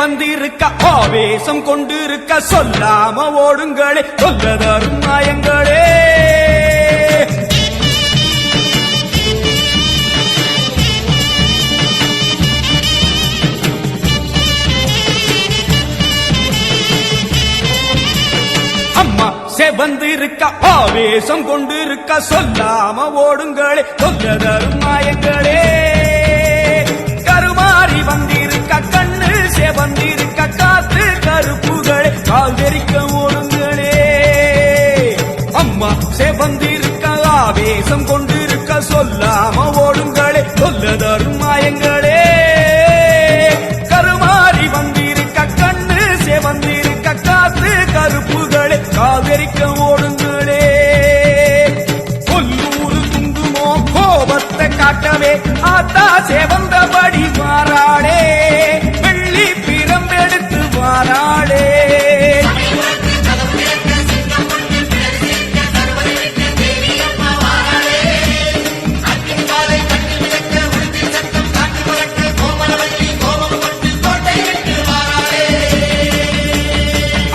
வந்திருக்க ஆவேசம் கொண்டிருக்க சொல்லாம ஓடுங்களே சொல்லதரும் மாயங்களே. அம்மா செவந்திருக்க ஆவேசம் கொண்டிருக்க சொல்லாம ஓடுங்களே சொல்லதரும் மாயங்களே. கருமாறி வந்திருக்க கண்ணு செவந்திருக்க காத்து கருப்புகளே கால்தெரிக்க ஓடுங்களே. அம்மா செவந்திருக்க ஆவேசம் கொண்டிருக்க சொல்லாம ஓடுங்களே சொல்லதரும் மாயங்களே. கருமாறி வந்திருக்க கண்ணு செவந்திருக்க காத்து கருப்புகளே கால்தெரிக்க ஓடுங்களே. கொல்லூரு குங்குமோ கோபத்தை காட்டவே ஆத்தா செவந்தபடி மாறாளே வெள்ளி பிரம்பெடுத்து மாறாளே.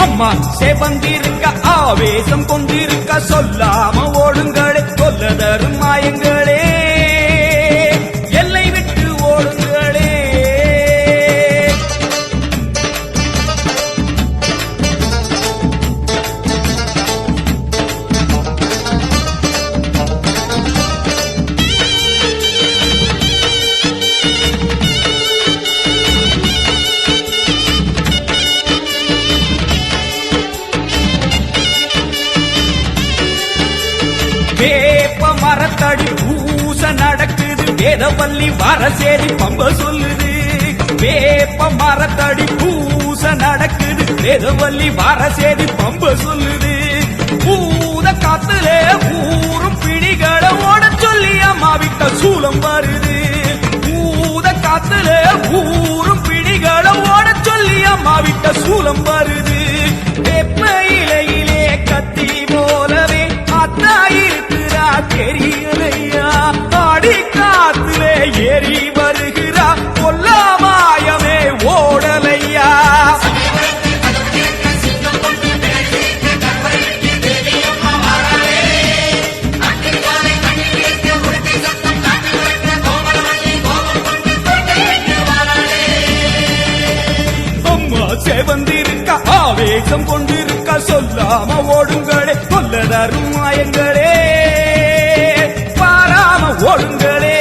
அம்மா செவந்திருக்க ஆவேசம் கொண்டிருக்க சொல்லாம ஓடுங்களே சொல்லதரும் மாயங்களே. எல்லை விட்டு ஓடுங்களே. வேப்ப மரத்தடி பூச நடக்குது வேதவல்லி வரசேரி பம்ப சொல்லுது. வேப்ப மரத்தடி பூச நடக்குது வேதவல்லி வரசேரி பம்ப சொல்லுது. பூத காத்துலே ஊரும் பிடிகளை ஓட சொல்லி அம்மா விட்ட சூலம் வருது. பூத காத்துலே ஊரும் பிடிகளை ஓட சொல்லி அம்மா விட்ட சூலம் வருது. வேப்ப இலையிலே கத்தி போலவே அத்தா இருக்கிறா தெரியலையா ஆடி காத்துலே ஏறி வருகிறா கொல்லாமாயமே ஓடலையா. அம்மா செவந்திருக்க ஆவேசம் கொண்டிருக்க சொல்லாம ஓடுங்களே சொல்லதரும் மாயங்களே. பாராம ஓடுங்களே.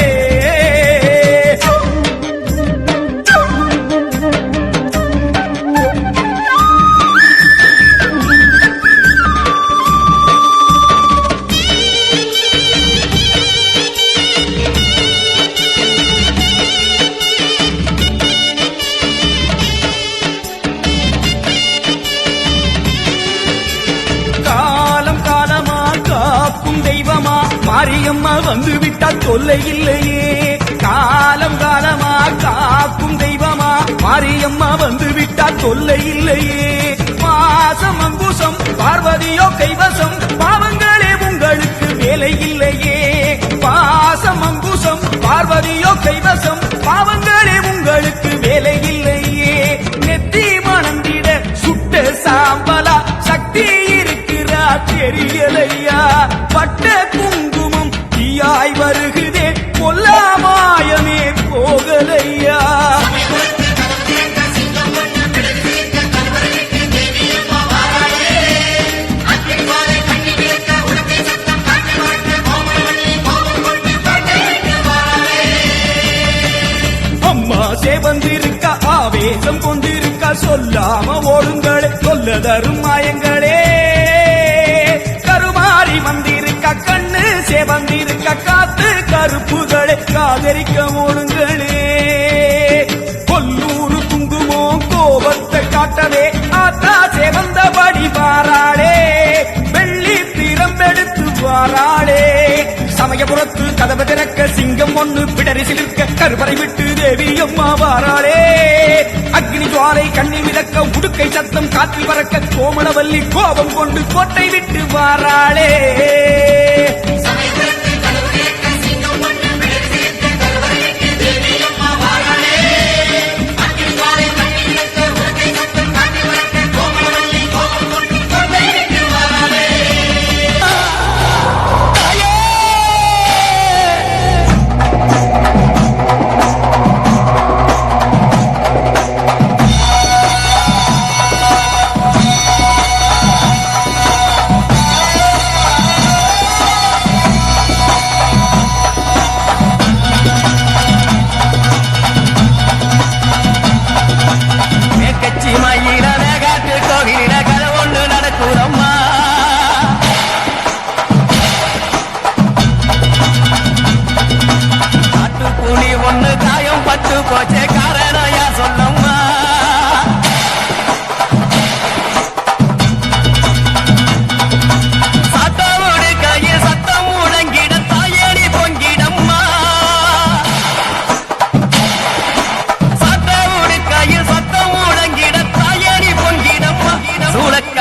தெய்வமா மாரியம்மா வந்து விட்டா தொல்லை இல்லையே. காலம் காலமா காக்கும் தெய்வமா மாரியம்மா வந்து விட்டா தொல்லை இல்லையே. பாசம் அங்குசம் பார்வதியோ கைவசம் பாவங்களே உங்களுக்கு வேலை இல்லையே. பாசம் அங்குசம் பார்வதியோ கைவசம் பாவங்களே உங்களுக்கு வேலை இல்லையே. நெத்தி மணந்திட சுட்ட சாம்பலா சக்தி இருக்கிறா தெரியலையா. பட்ட குங்குமம் தீயாய் வருகுதே கொல்லாமாயமே போகலையா. அம்மா செவந்திருக்க ஆவேசம் கொண்டிருக்க சொல்லாம ஓடுங்களே சொல்லதரும் மாயங்களே. கருமாறி வந்திருக்க கண்ணு செவந்திருக்க காத்து கருப்புகளே காதரிக்க ஓடுங்களே. கொல்லூரு குங்குமோ கோபத்தை காட்டவே ஆத்தா செவந்தபடி வாராளே வெள்ளி பிரம்பெடுத்து வாராளே. சமயபுரத்து கதவை திறக்க சிங்கம் ஒண்ணு பிடரி சிலிர்க்க கருவறை விட்டு தேவி அம்மா வாராளே. அக்னி ஜுவாலை கண்ணி மிதக்க உடுக்கை சத்தம் காற்றில் பறக்க கோமளவல்லி கோபம் கொண்டு கோட்டை விட்டு வாராளே.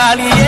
காளியே